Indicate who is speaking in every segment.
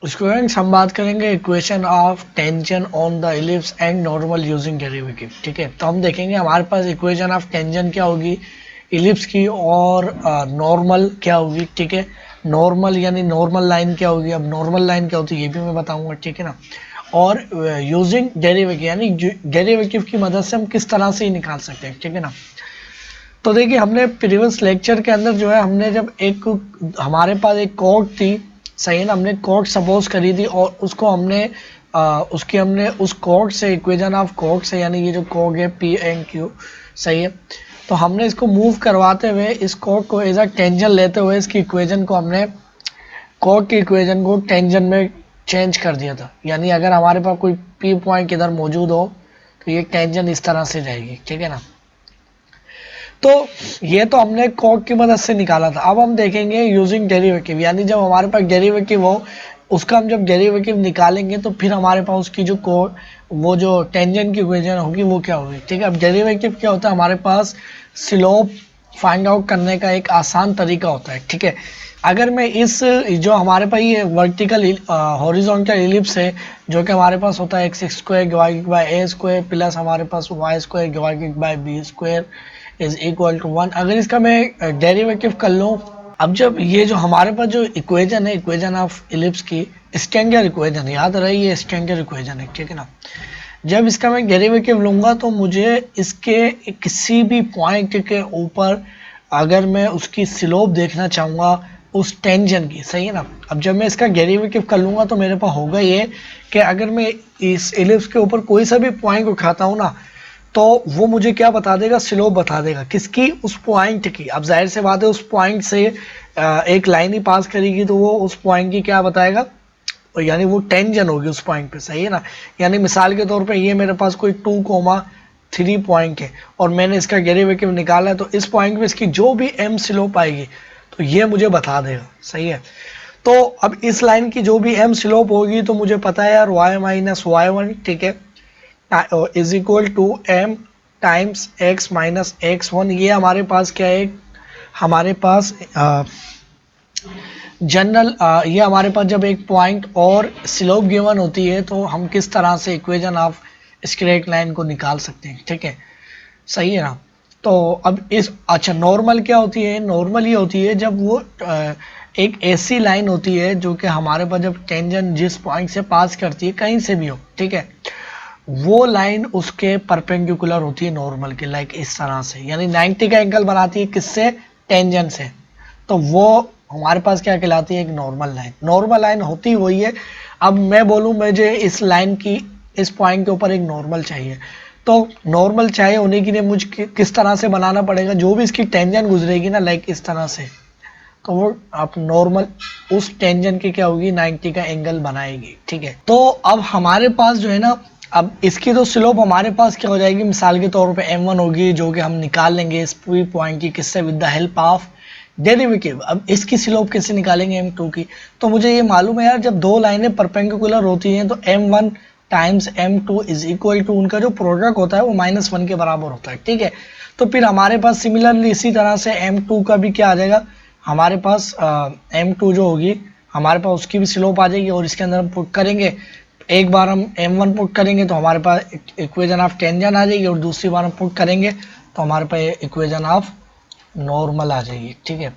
Speaker 1: Students हम बात करेंगे equation of tangent on the ellipse and normal using derivative. ठीक है, तो हम देखेंगे हमारे पास इक्वेशन ऑफ टेंजेंट क्या होगी इलिप्स की, और नॉर्मल क्या होगी। ठीक है, नॉर्मल यानी नॉर्मल लाइन क्या होगी। अब नॉर्मल लाइन क्या होती है ये भी मैं बताऊंगा। ठीक है ना, और यूजिंग डेरिवेटिव यानी डेरिवेटिव की मदद से हम किस तरह से ही निकाल सकते हैं। ठीक है ना, तो देखिए हमने प्रीवियस लेक्चर के अंदर जो है हमने जब एक हमारे पास एक कोड थी, सही है ना, हमने कोड सपोज करी थी और उसको हमने उसकी हमने उस कोड से इक्वेशन ऑफ कोड से, यानी ये जो कोड है पी एन क्यू, सही है, तो हमने इसको मूव करवाते हुए इस कोड को एज अ टेंजन लेते हुए इसकी इक्वेशन को हमने कोड की इक्वेशन को टेंजन में चेंज कर दिया था। यानी अगर हमारे पास कोई पी पॉइंट इधर मौजूद हो तो ये टेंजन इस तरह से जाएगी। ठीक है ना, तो ये तो हमने कोड की मदद से निकाला था। अब हम देखेंगे यूजिंग डेरिवेटिव, यानी जब हमारे पास डेरिवेटिव हो उसका हम जब डेरिवेटिव निकालेंगे तो फिर हमारे पास उसकी जो कोड वो जो टेंजेंट की इक्वेशन होगी वो क्या होगी। ठीक है, अब डेरिवेटिव क्या होता है, हमारे पास स्लोप फाइंड आउट करने का एक आसान तरीका होता है। ठीक है, अगर मैं इस जो हमारे पास ये वर्टिकल हॉरिजॉन्टल इलिप्स है जो कि हमारे पास होता है x square divided by a square plus हमारे पास y square divided by b square is equal to 1, अगर इसका मैं डेरिवेटिव कर लूँ। अब जब ये जो हमारे पास जो इक्वेशन है इक्वेशन ऑफ इलिप्स की स्टैंडर्ड इक्वेशन है, याद रही ये स्टैंडर्ड इक्वेशन है। ठीक है ना, जब इसका मैं डेरिवेटिव लूंगा तो मुझे इसके किसी भी पॉइंट के ऊपर अगर मैं उसकी स्लोप देखना चाहूँगा उस टेंजेंट की, सही है ना, अब जब मैं इसका डेरिवेटिव कर लूंगा तो मेरे पास होगा ये कि अगर मैं इस इलिप्स के ऊपर कोई सा भी पॉइंट उठाता हूँ ना तो वो मुझे क्या बता देगा, स्लोप बता देगा किसकी, उस पॉइंट की। अब जाहिर से बात है उस पॉइंट से एक लाइन ही पास करेगी तो वो उस पॉइंट की क्या बताएगा, यानी वो टेंजेंट होगी उस पॉइंट पे, सही है ना। यानी मिसाल के तौर पे ये मेरे पास कोई 2,3 पॉइंट है और मैंने इसका डेरिवेटिव निकाला है, तो इस पॉइंट पे इसकी जो भी एम स्लोप आएगी तो ये मुझे बता देगा, सही है। तो अब इस लाइन की जो भी एम स्लोप होगी तो मुझे पता है यार y माइनस वाई वन, ठीक है, is equal to m times x minus x one. ये हमारे पास क्या है, हमारे पास जनरल ये हमारे पास जब एक पॉइंट और स्लोप गिवन होती है तो हम किस तरह से इक्वेशन ऑफ स्ट्रेट लाइन को निकाल सकते हैं। ठीक है, सही है ना। तो अब इस अच्छा नॉर्मल क्या होती है, नॉर्मल ये होती है जब वो एक ऐसी लाइन होती है जो कि हमारे पास जब टेंजेंट जिस पॉइंट से पास करती है कहीं से भी हो, ठीक है, वो लाइन उसके परपेंडिकुलर होती है नॉर्मल के, लाइक इस तरह से, यानी 90 का एंगल बनाती है किससे, टेंजेंट से। तो वो हमारे पास क्या कहलाती है, एक नॉर्मल लाइन। नॉर्मल लाइन होती वही है। अब मैं बोलूं मुझे इस लाइन की इस पॉइंट के ऊपर एक नॉर्मल चाहिए, तो नॉर्मल चाहिए होने के लिए मुझे किस तरह से बनाना पड़ेगा, जो भी इसकी टेंजेंट गुजरेगी ना लाइक इस तरह से, तो वो आप नॉर्मल उस टेंजेंट की क्या होगी 90 का एंगल बनाएगी। ठीक है, तो अब हमारे पास जो है ना, अब इसकी तो स्लोप हमारे पास क्या हो जाएगी, मिसाल के तौर पे m1 होगी जो कि हम निकाल लेंगे इस पूरी पॉइंट की किससे, with the help of derivative. अब इसकी स्लोप कैसे निकालेंगे m2 की, तो मुझे ये मालूम है यार जब दो लाइनें परपेंडिकुलर होती हैं तो m1 times m2 is equal to उनका जो प्रोडक्ट होता है वो -1 के बराबर होता है। ठीक है, तो फिर हमारे पास सिमिलरली इसी तरह से m2 का भी क्या आ जाएगा, हमारे पास m2 जो होगी हमारे पास उसकी भी स्लोप आ जाएगी और इसके अंदर हम पुट करेंगे। एक बार हम m1 पुट करेंगे तो हमारे पास इक्वेशन ऑफ टेंजेंट आ जाएगी और दूसरी बार हम पुट करेंगे तो हमारे पास इक्वेशन ऑफ नॉर्मल आ जाएगी। ठीक है,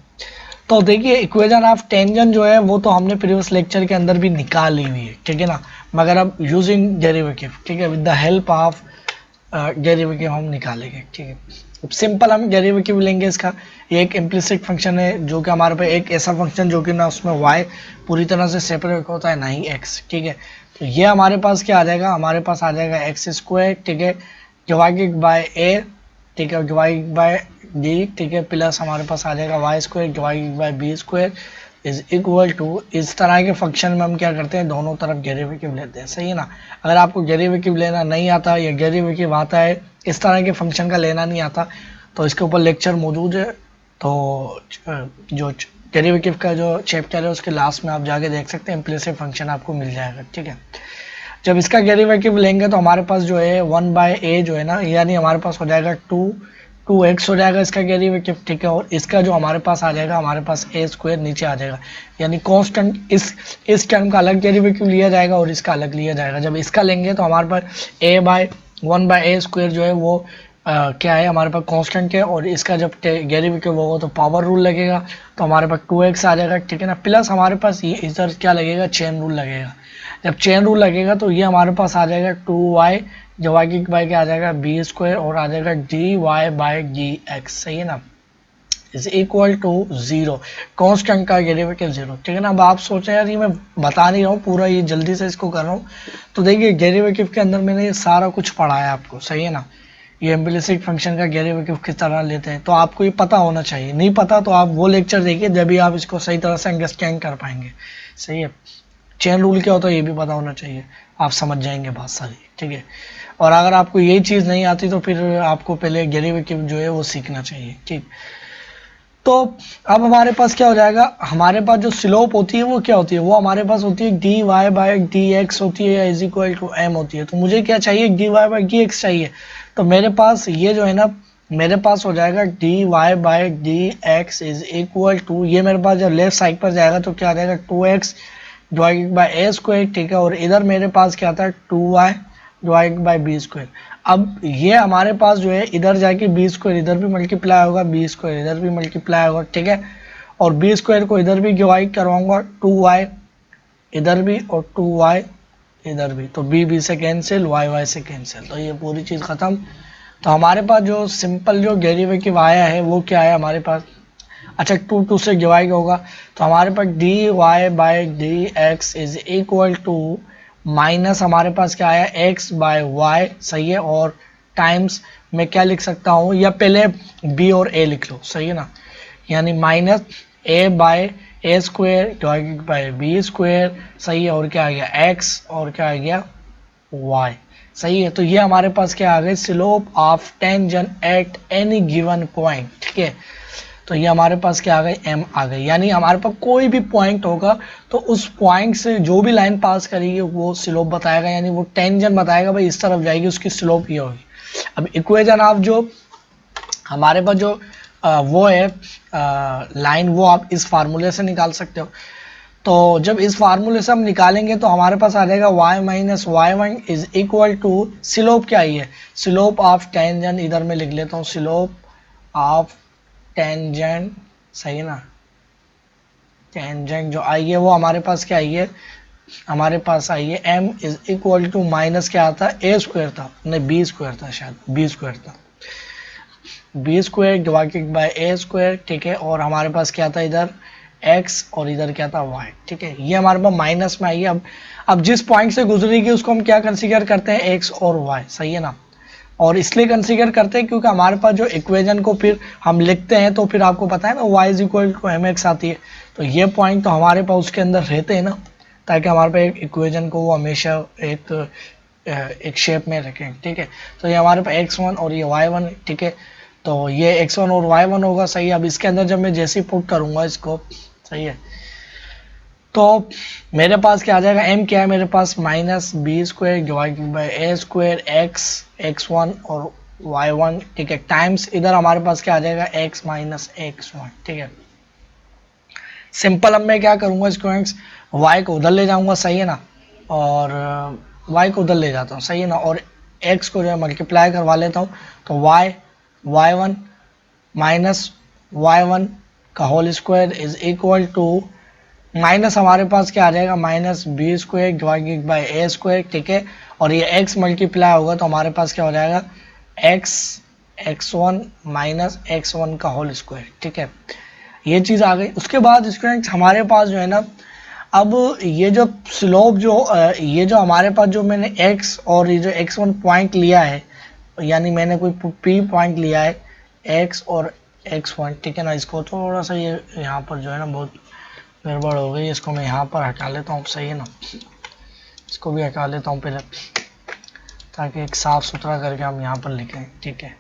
Speaker 1: तो देखिए इक्वेशन ऑफ टेंजेंट जो है वो तो हमने प्रीवियस लेक्चर के अंदर भी निकाल ली हुई है। ठीक है ना, मगर अब यूजिंग डेरिवेटिव, ठीक है, with the help of derivative हम निकालेंगे। ठीक है, अब सिंपल हम डेरिवेटिव लेंगे इसका। ये एक इम्प्लिसिट फंक्शन है जो कि हमारे पे एक ऐसा फंक्शन जो कि ना उसमें y पूरी तरह से सेपरेट होता है ना ही x। ठीक है, तो ये हमारे पास क्या आ जाएगा, हमारे पास आ जाएगा एक्स स्क्वायर, ठीक है, डिवाइडेड बाय a, ठीक है, डिवाइड बाय d, ठीक है, प्लस हमारे पास आ जाएगा y square divided by b square is equal to, इस तरह के फंक्शन में हम क्या करते हैं, दोनों तरफ डेरिवेटिव लेते हैं, सही है ना। अगर आपको डेरिवेटिव लेना नहीं आता या डेरिवेटिव आता है इस तरह के फंक्शन का लेना नहीं आता तो इसके ऊपर लेक्चर मौजूद है, तो जो डेरिवेटिव का जो चैप्टर है उसके लास्ट में आप जाके देख सकते हैं, इम्प्लिसिट फंक्शन आपको मिल जाएगा। ठीक है, जब इसका डेरिवेटिव लेंगे तो हमारे पास जो है 1/a जो है ना, यानी हमारे पास हो जाएगा 2 2x हो जाएगा इसका डेरिवेटिव, ठीक है। और इसका जो हमारे पास आ जाएगा, हमारे पास a स्क्वायर नीचे आ जाएगा, यानी कांस्टेंट इस टर्म का अलग डेरिवेटिव लिया जाएगा और इसका अलग लिया जाएगा। जब इसका लेंगे तो हमारे पास a/1/a स्क्वायर जो है वो क्या है, हमारे पास कांस्टेंट है, और इसका जब डेरिवेटिव होगा तो पावर रूल लगेगा, तो हमारे पास 2x आ जाएगा, ठीक है ना। प्लस हमारे पास ये इधर क्या लगेगा, चेन रूल लगेगा। जब चेन रूल लगेगा तो ये हमारे पास आ जाएगा 2y, जो y की बाई क्या आ जाएगा b स्क्वायर, और आ जाएगा dy/dx, सही है ना, इज इक्वल टू 0, कांस्टेंट का डेरिवेटिव 0, ठीक है ना। अब आप सोचें यार ये मैं बता नहीं रहा हूँ पूरा, ये जल्दी से इसको कर रहा हूँ। तो देखिए डेरिवेटिव के अंदर मैंने ये सारा कुछ पढ़ाया आपको, सही है ना। ये इम्प्लिसिट फंक्शन का डेरिवेटिव किस तरह लेते हैं, तो आपको ये पता होना चाहिए। नहीं पता तो आप वो लेक्चर देखिए, जब भी आप इसको सही तरह से अंडरस्टैंड कर पाएंगे, सही है। चेन रूल क्या होता है ये भी पता होना चाहिए, आप समझ जाएंगे बात सारी, ठीक है। और अगर आपको यही चीज़ नहीं आती तो फिर आपको पहले डेरिवेटिव जो है वो सीखना चाहिए, ठीक। तो अब हमारे पास क्या हो जाएगा, हमारे पास जो स्लोप होती है वो क्या होती है, वो हमारे पास होती है dy/dx होती है, इज इक्वल टू m होती है। तो मुझे क्या चाहिए, dy/dx चाहिए। तो मेरे पास ये जो है ना, मेरे पास हो जाएगा dy/dx इज इक्वल टू, ये मेरे पास जब लेफ्ट साइड पर जाएगा तो क्या आ जाएगा 2x divided by a square, ठीक है। और इधर मेरे पास क्या आता है 2y divided by b square. अब ये हमारे पास जो है इधर जाके बी स्क्वायर इधर भी मल्टीप्लाई होगा, बी स्क्वायर इधर भी मल्टीप्लाई होगा, ठीक है। और बी स्क्वायर को इधर भी डिवाइड करवाऊंगा, 2y इधर भी और 2y इधर भी, तो बी से कैंसिल, y से कैंसिल, तो ये पूरी चीज़ खत्म। तो हमारे पास जो सिंपल जो डेरिवेटिव आया है वो क्या है हमारे पास, अच्छा 2 से डिवाइड होगा, तो हमारे पास dy/dx is equal to minus हमारे पास क्या आया x/y, सही है। और टाइम्स मैं क्या लिख सकता हूँ, या पहले b और a लिख लो, सही है ना, यानी minus a/a square divided bye b square, सही है। और क्या आ गया x, और क्या आ गया y, सही है। तो ये हमारे पास क्या आ गया, slope of tangent at any given point, ठीक है। तो ये हमारे पास क्या आ गई, m आ गई, यानी हमारे पास कोई भी पॉइंट होगा तो उस पॉइंट से जो भी लाइन पास करेगी वो स्लोप बताएगा, यानी वो टेंजेंट बताएगा भाई इस तरफ जाएगी उसकी स्लोप ये होगी। अब इक्वेशन आप जो हमारे पास जो वो है लाइन, वो आप इस फार्मूले से निकाल सकते हो। तो जब इस फार्मूले से हम निकालेंगे तो हमारे पास आ जाएगा y-y1 is equal to, slope क्या है, स्लोप ऑफ टेंजेंट, इधर मैं लिख लेता हूँ स्लोप ऑफ टेंजेंट, सही है ना। टेंजेंट जो आई है वो हमारे पास क्या आई है, हमारे पास आई है m is equal to minus क्या आता है a स्क्वायर था, नहीं b स्क्वायर था, शायद b स्क्वायर था, b square divided bye a square, ठीक है। और हमारे पास क्या था इधर x, और इधर क्या था y, ठीक है। ये हमारे पास माइनस में आई है। अब जिस पॉइंट से गुजरेगी उसको हम क्या कंसीडर करते हैं, x और y, सही है ना। और इसलिए कंसीडर करते हैं क्योंकि हमारे पास जो इक्वेशन को फिर हम लिखते हैं तो फिर आपको पता है ना y is equal to mx आती है, तो ये पॉइंट तो हमारे पास उसके अंदर रहते हैं ना, ताकि हमारे पास एक इक्वेशन को वो हमेशा एक शेप में रखें, ठीक है। तो ये हमारे पास x1 और ये y1, ठीक है। तो ये x1 और y1 होगा, सही है। अब इसके अंदर जब मैं जैसे पुट करूंगा इसको, सही है, तो मेरे पास क्या आ जाएगा, m क्या है मेरे पास minus b square divided by a square x1 और y1, ठीक है, टाइम्स इधर हमारे पास क्या आ जाएगा x माइनस x1, ठीक है। सिंपल अब मैं क्या करूंगा, इसको y को उधर ले जाऊंगा, सही है ना, और y को उधर ले जाता हूँ, सही है ना, और x को जो है मल्टीप्लाई करवा लेता हूँ, तो y1 माइनस y1 का whole square is equal to, minus हमारे पास क्या आ जाएगा minus b square divided by a square, ठीक है। और ये x मल्टीप्लाई होगा तो हमारे पास क्या हो जाएगा x1 माइनस x1 का होल स्क्वायर, ठीक है। ये चीज़ आ गई। उसके बाद स्टूडेंट्स हमारे पास जो है ना, अब ये जो स्लोप जो ये जो हमारे पास जो मैंने x और ये जो x1 पॉइंट लिया है, यानी मैंने कोई p पॉइंट लिया है x और x1, ठीक है ना। इसको थोड़ा सा ये यहाँ पर जो है ना बहुत गड़बड़ हो गई, इसको मैं यहाँ पर हटा लेता हूँ, सही है ना। इसको भी हटा लेता हूँ पहले, ताकि एक साफ सुथरा करके हम यहाँ पर लिखें, ठीक है।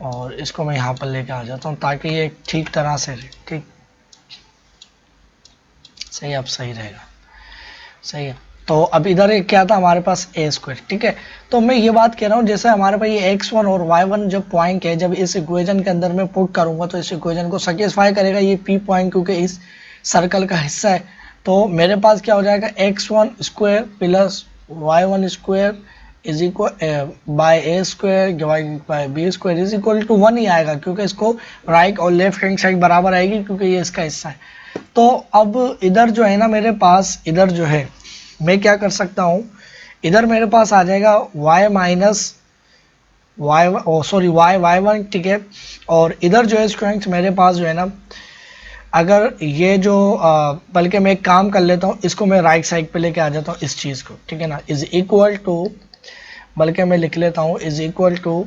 Speaker 1: और इसको मैं यहाँ पर लेके आ जाता हूँ ताकि ये ठीक तरह से रहे, ठीक, सही, अब सही रहेगा, सही है। तो अब इधर एक क्या था हमारे पास ए स्क्वायर, ठीक है। तो मैं ये बात कह रहा हूँ जैसे हमारे पास ये x1 और y1 जो पॉइंट है, जब इस इक्वेशन के अंदर मैं पुट करूंगा तो इस इक्वेशन को सेटिस्फाई करेगा ये p पॉइंट, क्योंकि इस सर्कल का हिस्सा है। तो मेरे पास क्या हो जाएगा, x1 square plus y1 square is equal by a square divided by b square is equal to 1 ही आएगा, क्योंकि इसको राइट और लेफ्ट हैंड साइड बराबर आएगी क्योंकि ये इसका हिस्सा है। तो अब इधर जो है ना मेरे पास, इधर जो है मैं क्या कर सकता हूँ, इधर मेरे पास आ जाएगा y माइनस y1, ठीक है। और इधर जो है स्टूडेंट्स मेरे पास जो है ना, अगर ये जो बल्कि मैं एक काम कर लेता हूँ, इसको मैं राइट साइड पे लेके आ जाता हूँ इस चीज़ को, ठीक है ना, इज इक्वल टू, बल्कि मैं लिख लेता हूँ इज इक्वल टू,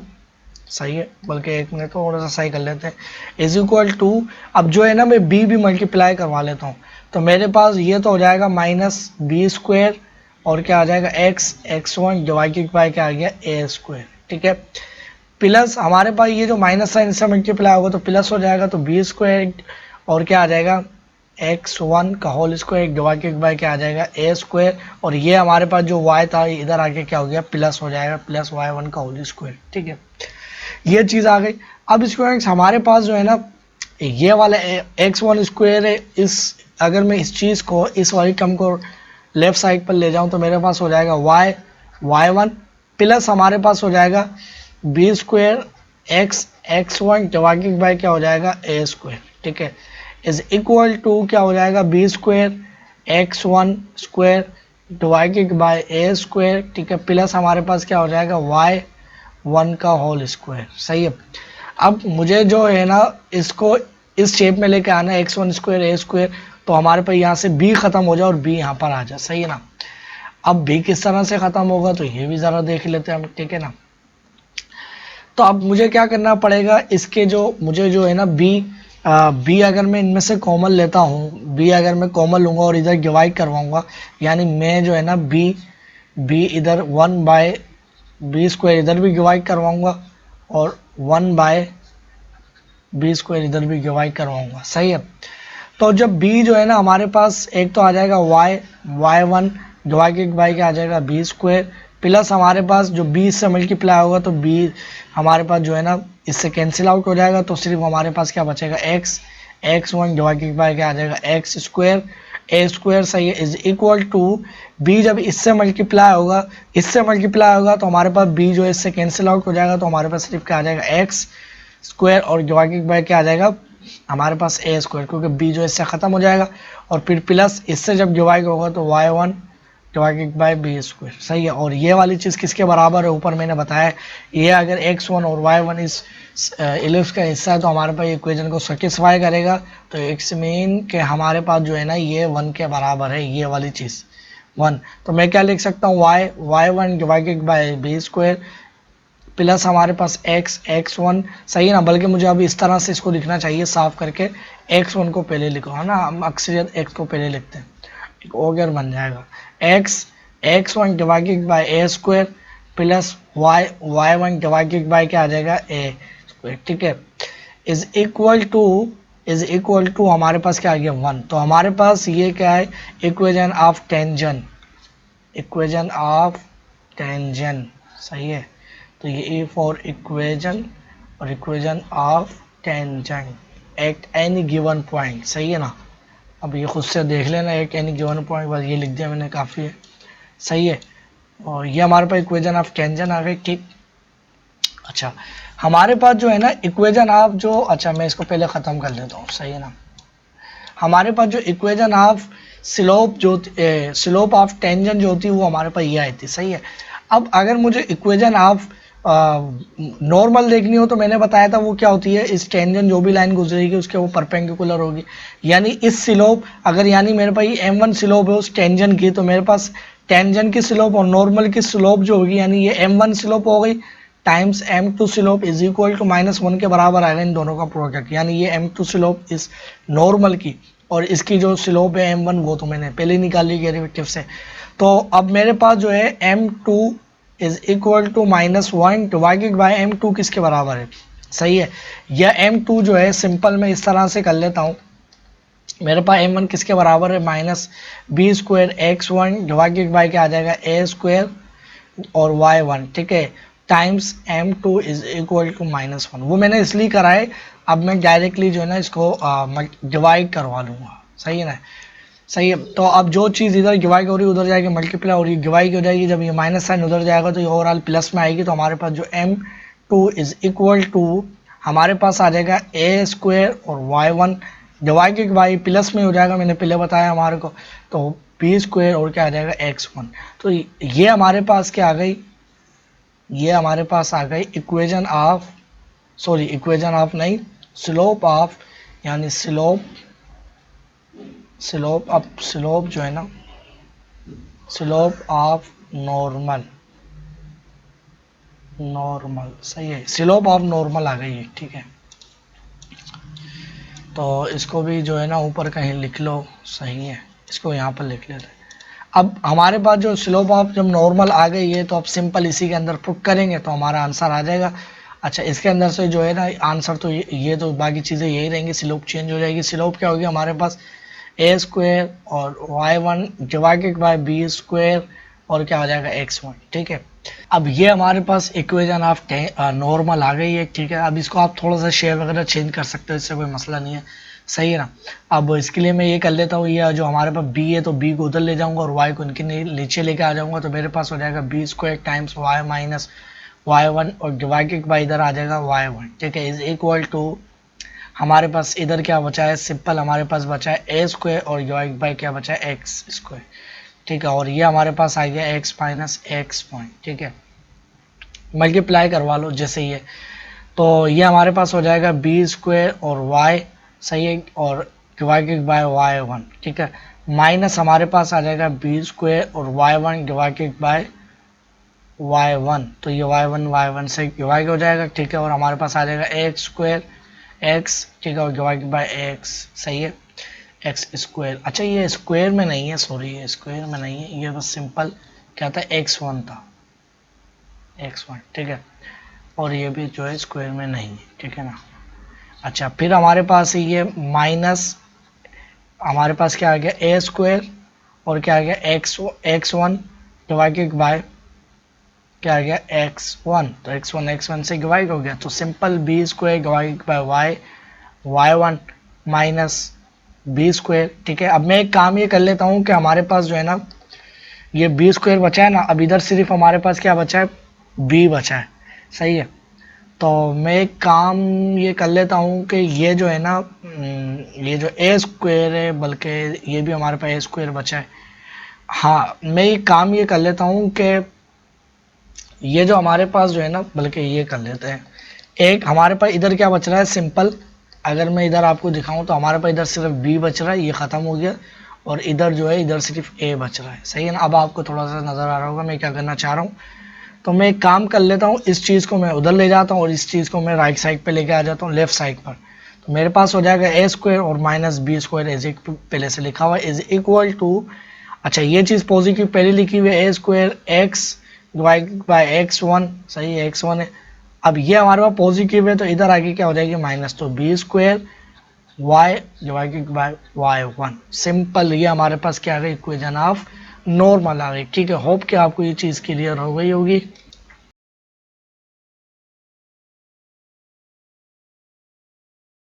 Speaker 1: सही है, बल्कि एक मिनट थोड़ा सा सही कर लेते हैं, इज इक्वल टू, अब जो है ना मैं b भी मल्टीप्लाई करवा लेता हूँ, तो मेरे पास ये तो हो जाएगा माइनस बी स्क्वायर और क्या आ जाएगा x1 डिवाइडेड बाय क्या आ गया ए स्क्वायर, ठीक है। प्लस हमारे पास ये जो माइनस साइन इससे मल्टीप्लाई होगा तो प्लस हो जाएगा, तो बी स्क्वायर और क्या आ जाएगा x1 का होल स्क्वायर डिवाइडेड बाय क्या आ जाएगा ए स्क्वायर, और ये हमारे पास जो y था इधर आके क्या हो गया प्लस हो जाएगा, प्लस y1 का होल स्क्वायर, ठीक है। ये चीज़ आ गई। अब स्टूडेंट्स हमारे पास जो है ना ये वाला x1 स्क्वायर है, इस अगर मैं इस चीज़ को, इस वाली टर्म को लेफ्ट साइड पर ले जाऊं तो मेरे पास हो जाएगा y1 प्लस हमारे पास हो जाएगा b square x1 divided by क्या हो जाएगा ए स्क्वायर, ठीक है, इज इक्वल टू क्या हो जाएगा b square x1 square divided by a square, ठीक है, प्लस हमारे पास क्या हो जाएगा y1 का होल स्क्वायर, सही है। अब मुझे जो है ना इसको इस शेप में लेके आना है x1 स्क्वायर ए स्क्वायर, तो हमारे पास यहाँ से b खत्म हो जाए और b यहाँ पर आ जाए, सही है ना। अब b किस तरह से खत्म होगा तो ये भी ज़रा देख लेते हैं हम, ठीक है ना। तो अब मुझे क्या करना पड़ेगा, इसके जो मुझे जो है ना b अगर मैं इनमें से कॉमन लेता हूँ, b अगर मैं कॉमन लूँगा और इधर डिवाइड करवाऊँगा, यानी मैं जो है ना b इधर 1 बाय बी स्क्वायर इधर भी डिवाइड करवाऊँगा और 1 बाय बी स्क्वायर इधर भी डिवाइड करवाऊँगा, सही है। तो जब b जो है ना हमारे पास एक तो आ जाएगा y1 डिवाइडेड बाय क्या आ जाएगा बी स्क्वायर, प्लस हमारे पास जो b से मल्टीप्लाई होगा तो b हमारे पास जो है ना इससे कैंसिल आउट हो जाएगा, तो सिर्फ हमारे पास क्या बचेगा x1 डिवाइडेड बाय क्या आ जाएगा x स्क्वायर ए स्क्वायर, सही है, इज इक्वल टू b जब इससे मल्टीप्लाई होगा तो हमारे पास b जो है इससे कैंसिल आउट हो जाएगा, तो हमारे पास सिर्फ क्या आ जाएगा x स्क्वायर और डिवाइडेड बाय क्या आ जाएगा हमारे पास ए स्क्वायर, क्योंकि b जो इससे ख़त्म हो जाएगा, और फिर प्लस इससे जब डिवाइड होगा तो y1 divided by b square, सही है। और ये वाली चीज़ किसके बराबर है, ऊपर मैंने बताया ये अगर x1 और y1 इस इलिप्स का हिस्सा है तो हमारे पास इक्वेशन को सेटिस्फाई करेगा, तो इट्स मीन कि हमारे पास जो है ना ये 1 के बराबर है, ये वाली चीज़ 1। तो मैं क्या लिख सकता हूँ y1 divided by b square plus हमारे पास x1, सही है ना, बल्कि मुझे अब इस तरह से इसको लिखना चाहिए साफ करके, x1 को पहले लिखो, है ना, हम अक्सरियत x को पहले लिखते हैं, एक ओगर बन जाएगा x1 divided by a square plus y1 divided bye क्या आ जाएगा ए स्क्वायर, ठीक है, इज इक्वल टू हमारे पास क्या आ गया 1। तो हमारे पास ये क्या है इक्वेशन ऑफ टेंजेंट, सही है। तो ये फॉर इक्वेशन और equation of tangent at any given point, सही है ना। अब ये खुद से देख लेना, एक एनी गिवन पॉइंट, बस ये लिख दिया मैंने, काफ़ी है, सही है। और ये हमारे पास इक्वेशन ऑफ टेंजेंट आ गई, ठीक। अच्छा हमारे पास जो है ना इक्वेशन ऑफ जो, अच्छा मैं इसको पहले ख़त्म कर लेता हूँ, सही है ना। हमारे पास जो equation of slope of tangent जो होती है वो हमारे पास ये आई थी, सही है। अब अगर मुझे इक्वेशन ऑफ नॉर्मल देखनी हो तो मैंने बताया था वो क्या होती है, इस टेंजेंट जो भी लाइन गुजरेगी उसके वो परपेंडिकुलर होगी, यानी इस स्लोप अगर, यानी मेरे पास m1 स्लोप है उस टेंजेंट की, तो मेरे पास टेंजेंट की स्लोप और नॉर्मल की स्लोप जो होगी, यानी ये m1 स्लोप हो गई times m2 slope is equal to -1 के बराबर आएगा इन दोनों का प्रोडक्ट, यानी ये m2 स्लोप इस नॉर्मल की और इसकी जो स्लोप है m1 वो तो मैंने पहले निकाल ली डेरिवेटिव से। तो अब मेरे पास जो है m2 is equal to -1 divided by m2 किसके बराबर है, सही है। यह m2 जो है सिंपल मैं इस तरह से कर लेता हूँ, मेरे पास m1 किसके बराबर है, minus b square x1 divided by क्या आ जाएगा a स्क्वायर और y1, ठीक है, times m2 is equal to -1। वो मैंने इसलिए करा है, अब मैं डायरेक्टली जो है ना इसको डिवाइड करवा लूँगा, सही है ना, सही है। तो अब जो चीज़ इधर डिवाइड हो रही है उधर जाएगी मल्टीप्लाई हो रही है, डिवाइड हो जाएगी, जब ये माइनस साइन उधर जाएगा तो ये ओवरऑल प्लस में आएगी, तो हमारे पास जो m2 इज इक्वल टू हमारे पास आ जाएगा a स्क्वायर और y1 डिवाइडेड बाई प्लस में हो जाएगा, मैंने पहले बताया हमारे को, तो b स्क्वायर और क्या आ जाएगा x1। तो ये हमारे पास क्या आ गई, ये हमारे पास आ गई equation of, sorry equation of नहीं, स्लोप ऑफ, यानी स्लोप अब स्लोप जो है ना, स्लोप ऑफ नॉर्मल, सही है, स्लोप ऑफ नॉर्मल आ गई है, ठीक है। तो इसको भी जो है ना ऊपर कहीं लिख लो, सही है, इसको यहाँ पर लिख लेते हैं। अब हमारे पास जो स्लोप ऑफ जब नॉर्मल आ गई है तो अब सिंपल इसी के अंदर पुट करेंगे तो हमारा आंसर आ जाएगा। अच्छा, इसके अंदर से जो है ना आंसर तो ये तो बाकी चीज़ें यही रहेंगी, स्लोप चेंज हो जाएगी। स्लोप क्या होगी हमारे पास, a स्क्वायर और y1 divided bye b square और क्या हो जाएगा x1, ठीक है। अब ये हमारे पास इक्वेशन ऑफ नॉर्मल आ गई है, ठीक है। अब इसको आप थोड़ा सा शेप वगैरह चेंज कर सकते हो, इससे कोई मसला नहीं है, सही है ना। अब इसके लिए मैं ये कर लेता हूँ, ये जो हमारे पास b है तो b को उधर ले जाऊंगा और y को इनके नीचे लेके आ जाऊंगा, तो मेरे पास हो जाएगा b square times y minus y1 और डिवाइडेड बाई इधर आ जाएगा y1, ठीक है, इज इक्वल टू हमारे पास इधर क्या बचा है, सिंपल हमारे पास बचा है a स्क्वायर और डिवाइड बाई क्या बचा है x स्क्वायर, ठीक है। और ये हमारे पास आ गया x माइनस x पॉइंट, ठीक है, मल्टीप्लाई करवा लो जैसे ये, तो ये हमारे पास हो जाएगा b स्क्वायर और y, सही है, और डिवाइडेड बाय y1, ठीक है, माइनस हमारे पास आ जाएगा b स्क्वायर और y1 डिवाइडेड बाय y1, तो ये y1 से डिवाइड हो जाएगा, ठीक है, और हमारे पास आ जाएगा x स्क्वायर x, ठीक है, और डिवाइडेड बाय x, सही है, x स्क्वायर। अच्छा ये स्क्वायर में नहीं है, सॉरी ये स्क्वायर में नहीं है, ये बस सिंपल क्या था, x1 था, x1, ठीक है, और ये भी जो है स्क्वायर में नहीं है, ठीक है ना। अच्छा फिर हमारे पास ये माइनस हमारे पास क्या आ गया a स्क्वायर और क्या आ गया x1 डिवाइडेड बाय क्या आ गया x1, तो x1 से डिवाइड हो गया, तो simple b square divide by y1 minus b square, ठीक है। अब मैं एक काम ये कर लेता हूँ कि हमारे पास जो है ना ये b स्क्वायर बचा है ना, अब इधर सिर्फ हमारे पास क्या बचा है, b बचा है, सही है। तो मैं एक काम ये कर लेता हूँ कि ये जो है ना ये जो a स्क्वायर है, बल्कि ये भी हमारे पास a स्क्वायर बचा है, हाँ मैं एक काम ये कर लेता हूँ कि ये जो हमारे पास जो है ना, बल्कि ये कर लेते हैं, एक हमारे पास इधर क्या बच रहा है, सिंपल अगर मैं इधर आपको दिखाऊं तो हमारे पास इधर सिर्फ b बच रहा है, ये ख़त्म हो गया, और इधर जो है इधर सिर्फ a बच रहा है, सही है ना। अब आपको थोड़ा सा नज़र आ रहा होगा मैं क्या करना चाह रहा हूँ, तो मैं एक काम कर लेता हूँ, इस चीज़ को मैं उधर ले जाता हूँ और इस चीज़ को मैं राइट साइड पे लेके आ जाता हूँ, लेफ्ट साइड पर, तो मेरे पास हो जाएगा a स्क्वायर और माइनस b स्क्वायर एज पहले से लिखा हुआ है इज इक्वल टू, अच्छा ये चीज़ पॉजिटिव पहले लिखी हुई है a square x divide by x1, सही है x1 है। अब ये हमारे पास पॉजिटिव है तो इधर आगे क्या हो जाएगी माइनस, तो b square y divided by y1, simple ये हमारे पास क्या आ गई, इक्वेशन ऑफ नॉर्मल आ गई, ठीक है। होप कि आपको ये चीज़ क्लियर हो गई होगी।